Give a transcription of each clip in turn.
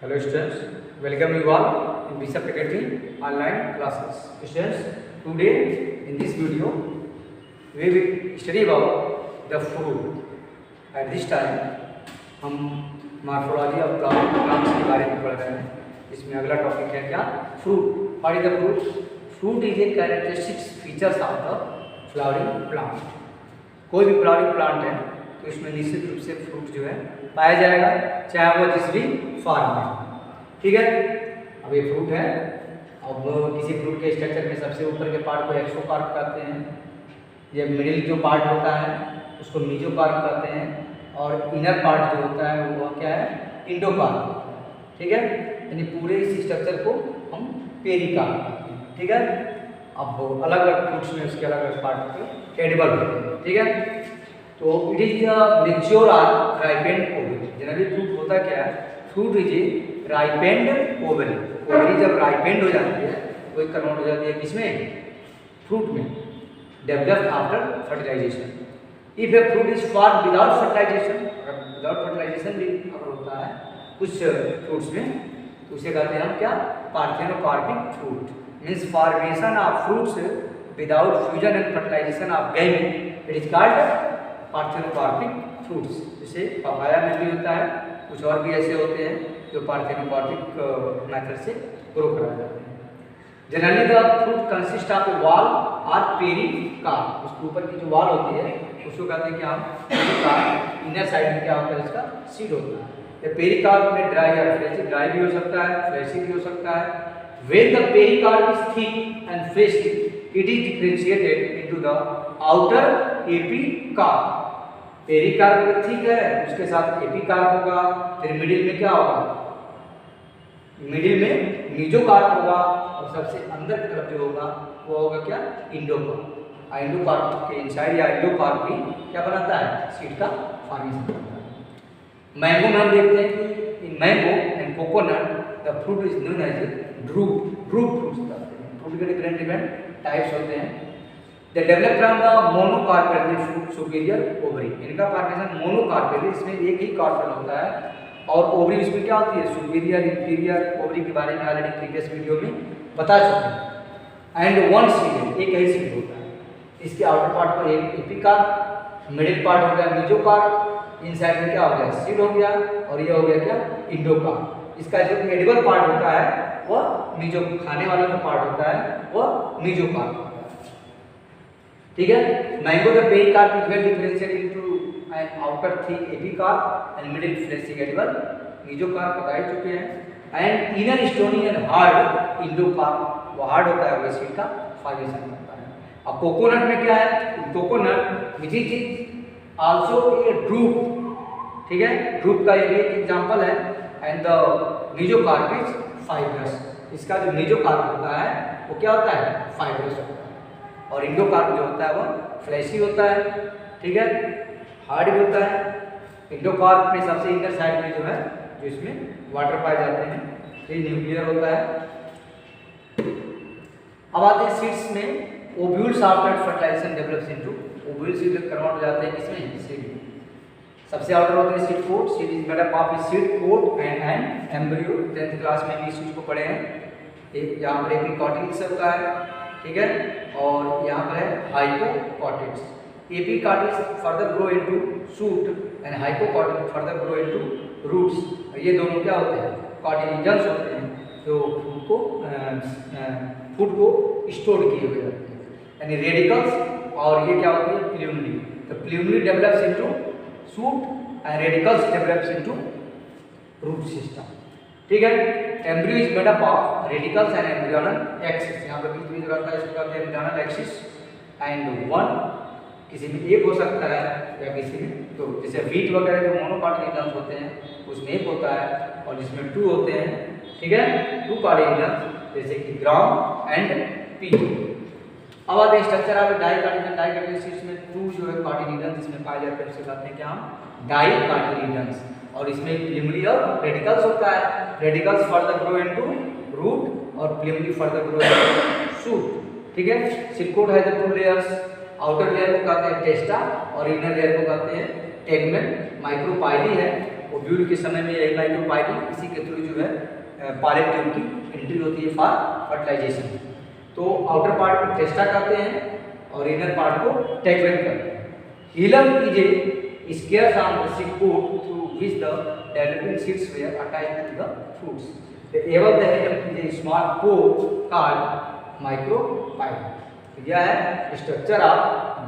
Hello students, welcome you all in Bishop Academy online classes. Students, today in this video we will study about the fruit. At this time हम morphology of plants के बारे में पढ़ रहे हैं. इसमें अगला टॉपिक है क्या? Fruit. What is the fruit? Fruit is a characteristic features of the flowering plant. कोई भी फ्लावरिंग प्लांट है तो इसमें निश्चित रूप से फ्रूट जो है पाया जाएगा, चाहे वो जिस भी फॉर्म में. ठीक है, अब ये फ्रूट है. अब किसी फ्रूट के स्ट्रक्चर में सबसे ऊपर के पार्ट को एक्सोकार्प कहते हैं. ये मिडिल जो पार्ट होता है उसको मीजोकार्प कहते हैं, और इनर पार्ट जो होता है वो क्या है? इंडोकार्प. ठीक है, यानी पूरे इस स्ट्रक्चर को हम पेरिकार्प कहते हैं. ठीक है, अब अलग अलग फ्रूट्स में उसके अलग अलग पार्ट एडिबल होते हैं. ठीक है, तो इट इज मेच्योर और राइपेंड ओवरी. जनरली फ्रूट होता क्या है? Fruit is a ripened ovary. Ovary जब राइपेंड हो जाती है तो एक कन्वर्ट हो जाती है किसमें? फ्रूट में. Developed after fertilization. If a fruit is form without fertilization, without fertilization भी अगर होता है कुछ फ्रूट्स में तो उसे कहते हैं हम क्या? Parthenocarpic fruit. Means formation of fruits without fusion and fertilization of game, it is called parthenocarpic fruits. जैसे पपाया में भी होता है, कुछ और भी ऐसे होते हैं जो पार्थेनोकार्पिक मेथड से ग्रो कराए जाते हैं. Generally the fruit consist of A wall और पेरिकार्प. उसके ऊपर की जो वॉल होती है उसको कहते हैं कि हम पेरिकार्प. इनर साइड में क्या होता है? इसका सीड होता है. ये पेरिकार्प में ड्राई या फ्लेशी, ड्राई भी हो सकता है, फ्लेशी भी हो सकता है. When the pericarp is thick and fleshy, it is differentiated into the outer epicarp. Pericarp अगर ठीक है उसके साथ एपिकार्प होगा. फिर मिडिल में क्या होगा? मिडिल में मीजोकार्प होगा, और सबसे अंदर की तरफ जो होगा वो होगा क्या? इंडोकार्प. इंडोकार्प के इनसाइड या इंडोकार्प भी क्या बनाता है? सीड का फॉर्मेशन करता है. मैंगो में हम देखते हैं कि in mango and coconut the fruit is known as drupe. Drupe fruits कहते हैं. फ्रूट के डिफरेंट डिफरेंट टाइप्स होते हैं. They develop from the monocarpellary fruit superior ovary. इनका फॉर्मेशन मोनोकार्पेली, इसमें एक ही कार्पेल होता है, और ओवरी इसमें क्या होती है? Superior, inferior. ओवरी के बारे में ऑलरेडी प्रीवियस वीडियो में बता चुके हैं. एंड वन सीड, एक ही सीड होता है. इसके आउटर पार्ट पर एक एपिकार्प, मिडिल पार्ट हो गया मीजोकार्प, इनसाइड में क्या हो गया? सीड हो गया, और ये हो गया क्या? इंडोकार्प. इसका जो एडिबल पार्ट होता है वह मीजो, खाने वाला जो पार्ट होता है वह मीजोकार्प. ठीक है, mango the pericarp is well differentiated into an outer thick epicarp and middle fleshy edible mesocarp. बता चुके हैं. And inner stony and hard endocarp. वो हार्ड होता है, वो सीड का फॉर्मेशन करता है. अब कोकोनट में क्या है? Coconut which is also a drupe. ठीक है, ड्रूप का ये भी एक एग्जांपल है. And the mesocarp is fibrous. इसका जो मीजोकार्प होता है वो क्या होता है? फाइब्रस होता है. और इंडोकार्प जो होता है वो फ्लैशी होता है. ठीक है, हार्ड भी होता है. इंडोकार्प में सबसे इनर साइड में जो है जो इसमें वाटर पाए जाते हैं, ये न्यूक्लियर होता है. अब आते हैं सीड्स में. Ovules after fertilization develops into ovules convert हो जाते हैं इसमें सीड. सबसे आउटर होते हैं seed coat. Seed is made up of seed coat and an embryo. 10th class में भी इस चीज को पढ़े हैं. एक यहाँ पर एपिकॉटिक्स होता है. ठीक है, और यहाँ पर है hypocotyls. Epicotyls further grow into shoot and hypocotyls further grow into roots. ये दोनों क्या होते हैं? कॉटिलिजन्स होते हैं जो फूड को स्टोर किए हुए रहते हैं, यानी रेडिकल्स. और ये क्या होती है? प्ल्यूमली. तो plumule develops into shoot and radicles develops into root system. ठीक है, embryo is made up of radicles and embryonal axis. यहाँ पर बीच में जो रहता है इसको कहते हैं एम्ब्रियोनल एक्सिस. एंड वन किसी में एक हो सकता है या किसी में दो. जैसे व्हीट वगैरह जो मोनोकॉटिलिजन्स होते हैं उसमें एक होता है, और जिसमें टू होते हैं. ठीक है, टू कॉटिलिजन्स जैसे कि ग्राम एंड पी. अब आते हैं स्ट्रक्चर ऑफ डाइकॉटिलिजन. डाइकॉटिलिजन में टू जो है कॉटिलिजन्स इसमें पाए जाते हैं उसे कहते हैं क्या? हम डाइकॉटिलिजन्स. और इसमें प्ल्यूमली और रेडिकल्स होता है. Radicals further grow into root और plumule further grow into shoot. ठीक है, सिल्कोड है the two layers. Outer layer को कहते हैं टेस्टा और इनर लेयर को कहते हैं टेगमेंट. माइक्रोपाइली है, ओव्यूल के समय में यही माइक्रोपाइली, इसी के थ्रू जो जो है पायलट ट्यूब की एंट्री होती है फॉर फर्टिलाइजेशन। तो आउटर पार्ट को टेस्टा करते हैं और इनर पार्ट को टेक्वेन करते हैं। Hilum is a scar on the seed pod through which the developing seeds were attached to the fruits. एवं the hilum is a small pod called micropyle. यह है स्ट्रक्चर ऑफ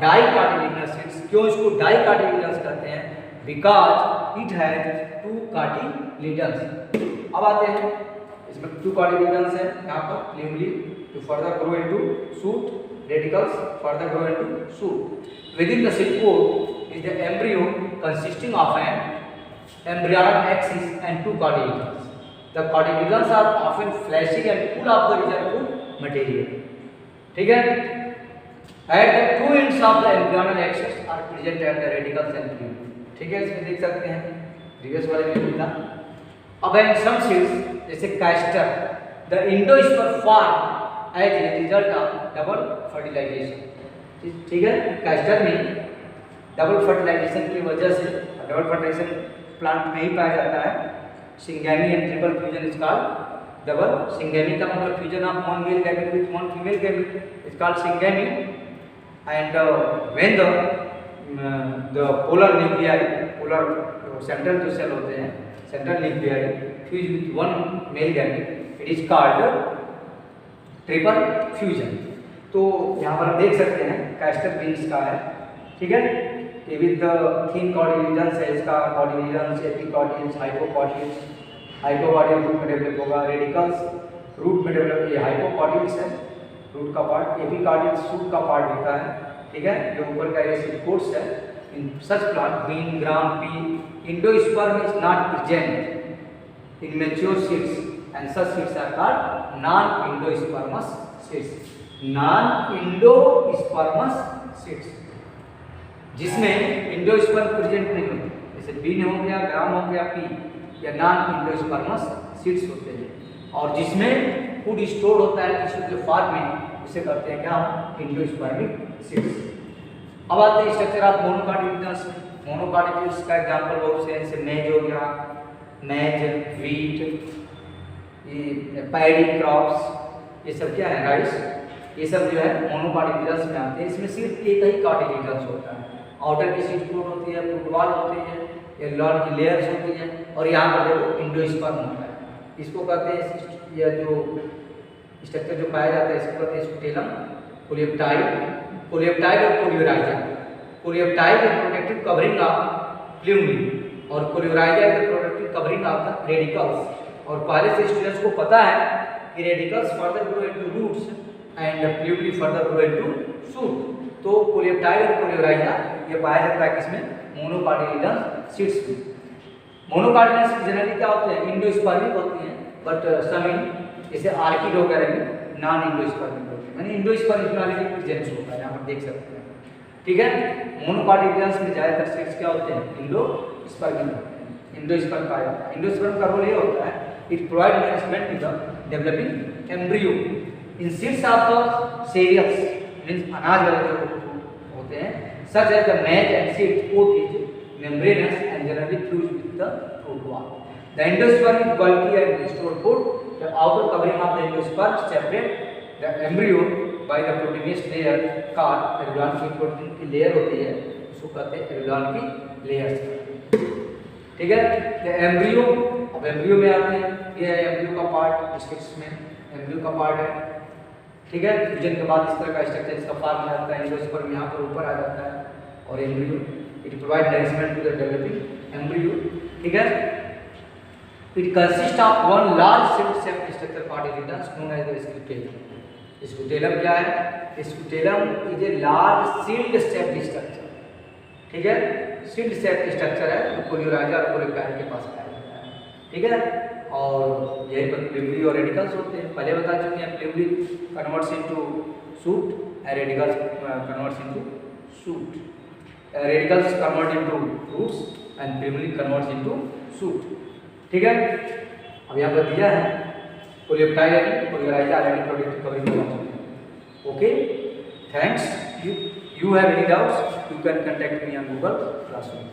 डाइकोटिलिडनस सीड्स। क्यों इसको dicotyledonous कहते हैं? Because it has 2 कार्टिलिडन्स। अब आते हैं इसमें 2 कार्टिलिडन्स है यहाँ पर प्लूमली to further grow into shoot, radicals further grow into shoot. Within the seed pod is the embryo consisting of an embryonic axis and 2 cartilagens. The cartilagens are often fleshy and full of the reserve food material. ठीक है? At the 2 ends of the embryonic axis are present at the radicals and plumule. ठीक है, इसमें देख सकते हैं previous वाले में भी था। अब in some seeds जैसे castor the endosperm form as a result of double fertilization। ठीक है, कैस्टर में डबल फर्टिलाइजेशन की वजह से डबल फर्टिलाइजेशन प्लांट में ही पाया जाता है। Syngamy and triple fusion is called double. Syngamy का मतलब fusion of one male gamete with one female gamete is called syngamy. And when the polar nuclei, polar central जो सेल होते हैं, central nuclei fuse with one male gamete, it is called triple fusion. तो यहाँ पर देख सकते हैं castor beans का है। ठीक है, ये विद द थिन कॉर्डिलिडन्स है, इसका कॉर्डिलिडन्स, एपिकॉर्डिल्स, हाइपोकॉर्डिल्स। हाइपोकॉर्डिल रूट में डेवलप होगा, रेडिकल्स रूट में डेवलप, ये हाइपोकॉर्डिल्स है रूट का पार्ट, एपिकॉर्डिल्स शूट का पार्ट होता है। ठीक है, ये ऊपर का एसिड कोर्स है। In such plant bean, gram, pea, endosperm is not present in mature seeds and such seeds are called non-endospermous seeds। non-endospermous seeds जिसमें एंडोस्पर्म प्रेजेंट नहीं होते, जैसे बीन हो गया, ग्राम हो गया, पी, या non-endospermous seeds होते हैं। और जिसमें फूड स्टोर होता है टिश्यू के फॉर्म में, उसे कहते हैं क्या? Endospermic seeds. अब आते हैं स्ट्रक्चर ऑफ मोनोकॉटिलिडन्स में। मोनोकॉटिलिडन्स का एग्जांपल बहुत से हैं, जैसे मेज हो गया, मेज, व्हीट, ये पैडी क्रॉप्स, ये सब क्या है? राइस। ये सब जो है मोनोकॉटिलिडन्स में आते हैं। इसमें सिर्फ एक ही कॉटिलिडन्स होता है। आउटर की सीड कोट होती है, फ्रूट वॉल होती है, एग्लॉन की लेयर्स होती हैं, और यहाँ पर देखो एंडोस्पर्म होता है। इसको कहते हैं, यह जो स्ट्रक्चर जो पाया जाता है इसको कहते हैं स्कुटेलम, कोलियोप्टाइड, कोलियोप्टाइड और coleorhiza. Coleoptile is protective covering of plumule और coleorhiza is protective covering of the radicles. और पहले से स्टूडेंट्स को पता है कि radicles further grow into roots and plumule further grow into shoot. तो कोलियोप्टाइड और कोलियोराइजा ये पाया जाता है किसमें? मोनोकॉटिलिडन्स सीड्स में। मोनोकॉटिलिडन्स जनरली क्या होते हैं? एंडोस्पर्मिक होती हैं, बट सम जैसे आर्किड वगैरह में नॉन एंडोस्पर्मिक होती है, यानी एंडोस्पर्मिक प्रेजेंस होता है, यहाँ पर देख सकते हैं। ठीक है, मोनोकॉटिलिडन्स में ज़्यादातर सीड्स क्या होते हैं? एंडोस्पर्मिक होते हैं। एंडोस्पर्म पाया जाता है। एंडोस्पर्म का रोल ये होता है, it provide nourishment to the developing embryo in seeds of the cereals, means अनाज वाले जो होते हैं, such as the maize and seed coat is membranous and generally fused with the fruit wall. The endosperm is bulky and stored food. The outer covering of the endosperm separate the embryo by the proteinous layer called aleurone. की protein की layer होती है, उसको कहते हैं एग्लॉन की layers. ठीक है, एम्ब्रियो, अब एम्ब्रियो में आते हैं, ये है एम्ब्रियो का पार्ट, स्टिक्स में एम्ब्रियो का पार्ट है। ठीक है, फ्यूजन के बाद इस तरह का स्ट्रक्चर, इसका फॉर्म आ जाता है, एंडोस्पर्म यहाँ पर ऊपर आ जाता है, और embryo it provide nourishment to the developing embryo. ठीक है, it consist of one large seed shaped structure cotyledons known as the scutellum. Scutellum क्या है? Scutellum is a large shield shaped structure. ठीक है, सील्ड शेप स्ट्रक्चर है जो coleorhiza और कोलियोप्टाइड के पास पाया जाता है। ठीक है, और यही पर प्लूमली और रेडिकल्स होते हैं। पहले बता चुके हैं, plumule converts into shoot and radicles converts into shoot. Radicles convert into roots and plumule converts into shoot. ठीक है, अब यहाँ पर दिया है coleoptile and coleorhiza and protective covering. Okay, thanks. You have any doubts, you can contact me on Google Classroom.